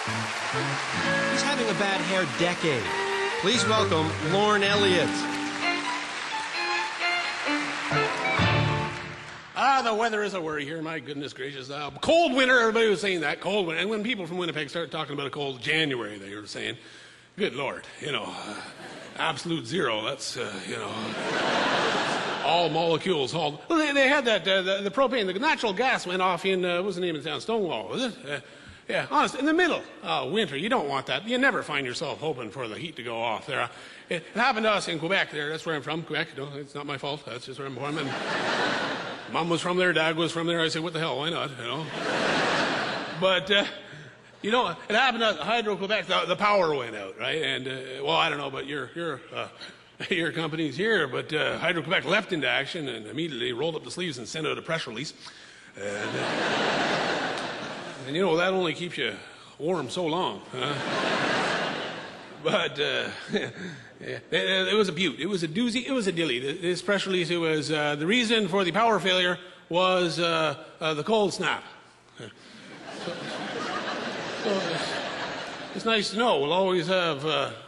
He's having a bad hair decade. Please welcome Lorne Elliott. The weather is a worry here, my goodness gracious. Cold winter, everybody was saying that, cold winter. And when people from Winnipeg started talking about a cold January, they were saying, good Lord, absolute zero, that's, all molecules. Well, they had that, the propane, the natural gas went off in, what was the name of the town? Stonewall, was it? Yeah, honest, in the middle of winter, you don't want that. You never find yourself hoping for the heat to go off there. It happened to us in Quebec there. That's where I'm from, Quebec. No, it's not my fault. That's just where I'm from. And Mom was from there, Dad was from there. I said, what the hell, why not, But, it happened to Hydro-Quebec. The power went out, right? And, well, I don't know, but your company's here. But Hydro-Quebec leapt into action and immediately rolled up the sleeves and sent out a press release. And that only keeps you warm so long. But it was a beaut. It was a doozy. It was a dilly. This press release, it was the reason for the power failure was the cold snap. So it's nice to know. We'll always have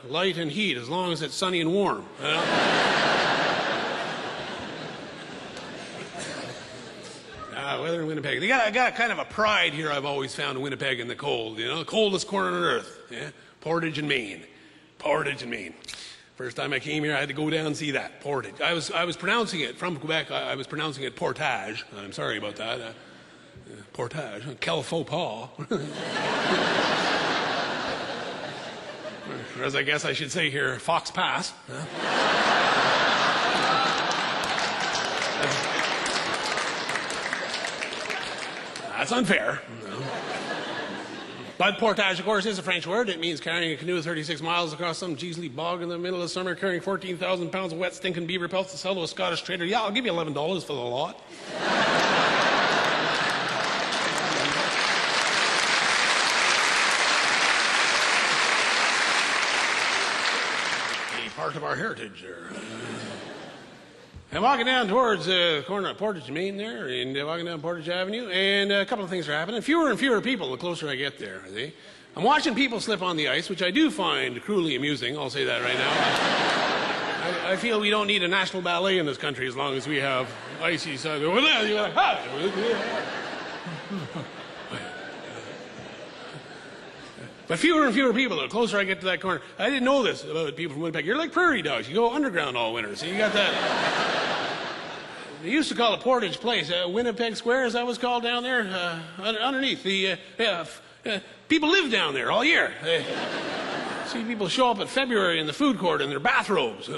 light and heat as long as it's sunny and warm. Weather in Winnipeg. They got kind of a pride here I've always found in Winnipeg in the cold. The coldest corner on earth. Yeah? Portage in Maine. Portage in Maine. First time I came here, I had to go down and see that. Portage. I was pronouncing it from Quebec. I was pronouncing it portage. I'm sorry about that. Portage. Quel faux pas. Or as I guess I should say here, Fox Pass. That's unfair. But portage, of course, is a French word. It means carrying a canoe 36 miles across some Jeesley bog in the middle of summer, carrying 14,000 pounds of wet, stinking beaver pelts to sell to a Scottish trader. Yeah, I'll give you $11 for the lot. A part of our heritage there. I'm walking down towards the corner of Portage, Maine there, and walking down Portage Avenue, and a couple of things are happening. Fewer and fewer people the closer I get there, see? I'm watching people slip on the ice, which I do find cruelly amusing, I'll say that right now. I feel we don't need a national ballet in this country as long as we have icy side. But fewer and fewer people, the closer I get to that corner. I didn't know this about people from Winnipeg. You're like prairie dogs. You go underground all winter. So you got that. They used to call it Portage Place. Winnipeg Square, as that was called down there. Underneath. People live down there all year. See people show up in February in the food court in their bathrobes.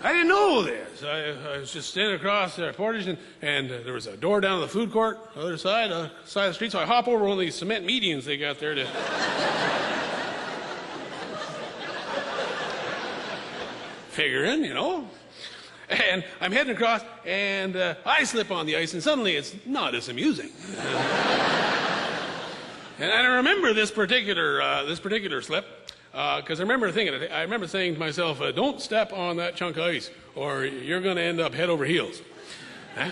I didn't know this. I was just standing across Portage, and there was a door down to the food court, other side of the street. So I hop over one of these cement medians they got there to figure in, And I'm heading across, and I slip on the ice, and suddenly it's not as amusing. And I remember this particular slip. Because I remember saying to myself, don't step on that chunk of ice or you're going to end up head over heels. Huh?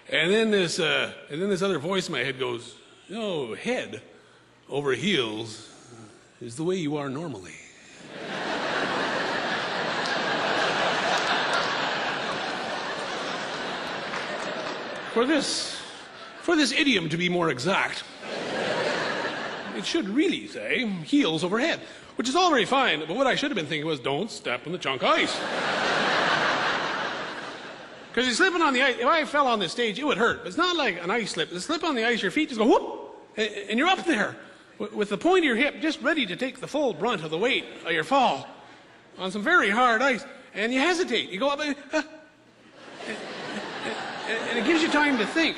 And then this other voice in my head goes, head over heels is the way you are normally. For this idiom to be more exact, it should really say heels over head, which is all very fine, but what I should have been thinking was don't step on the chunk of ice. Because you're slipping on the ice. If I fell on this stage, it would hurt. But it's not like an ice slip. The slip on the ice, your feet just go whoop, and you're up there with the point of your hip just ready to take the full brunt of the weight of your fall on some very hard ice. And you hesitate. You go up and it gives you time to think,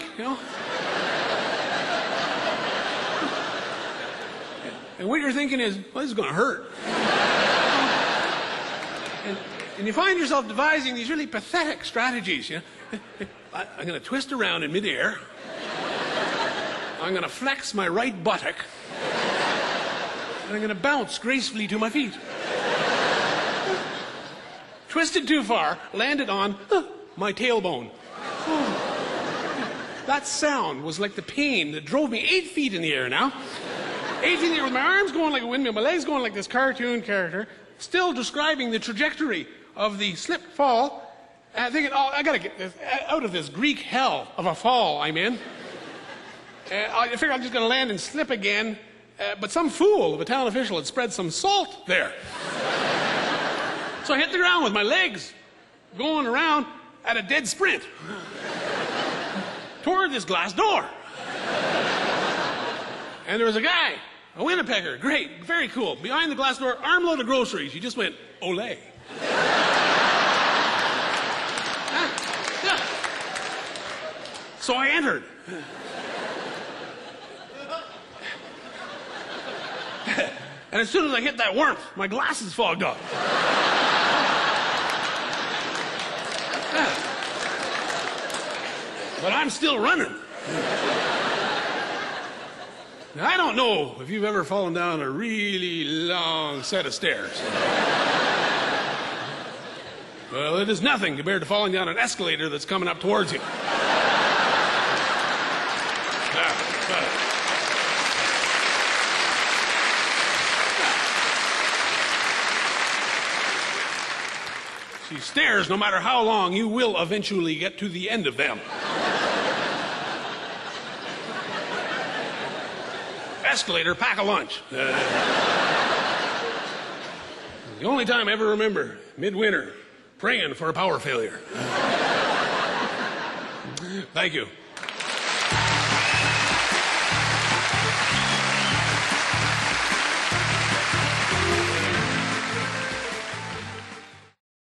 And what you're thinking is, well, this is going to hurt. And you find yourself devising these really pathetic strategies. I'm going to twist around in midair. I'm going to flex my right buttock. And I'm going to bounce gracefully to my feet. Twisted too far, landed on my tailbone. That sound was like the pain that drove me 8 feet in the air now. 8 feet in the air with my arms going like a windmill, my legs going like this cartoon character, still describing the trajectory of the slip fall, and thinking, oh, I gotta get this, out of this Greek hell of a fall I'm in. I figured I'm just gonna land and slip again, but some fool of a town official had spread some salt there. So I hit the ground with my legs going around at a dead sprint toward this glass door. And there was a guy, a Winnipegger, great, very cool, behind the glass door, armload of groceries. He just went, "Olay." Yeah. So I entered. And as soon as I hit that warmth, my glasses fogged up. But I'm still running. Now, I don't know if you've ever fallen down a really long set of stairs. Well, it is nothing compared to falling down an escalator that's coming up towards you. See, stairs, no matter how long, you will eventually get to the end of them. Escalator, pack a lunch. The only time I ever remember, midwinter, praying for a power failure. Thank you.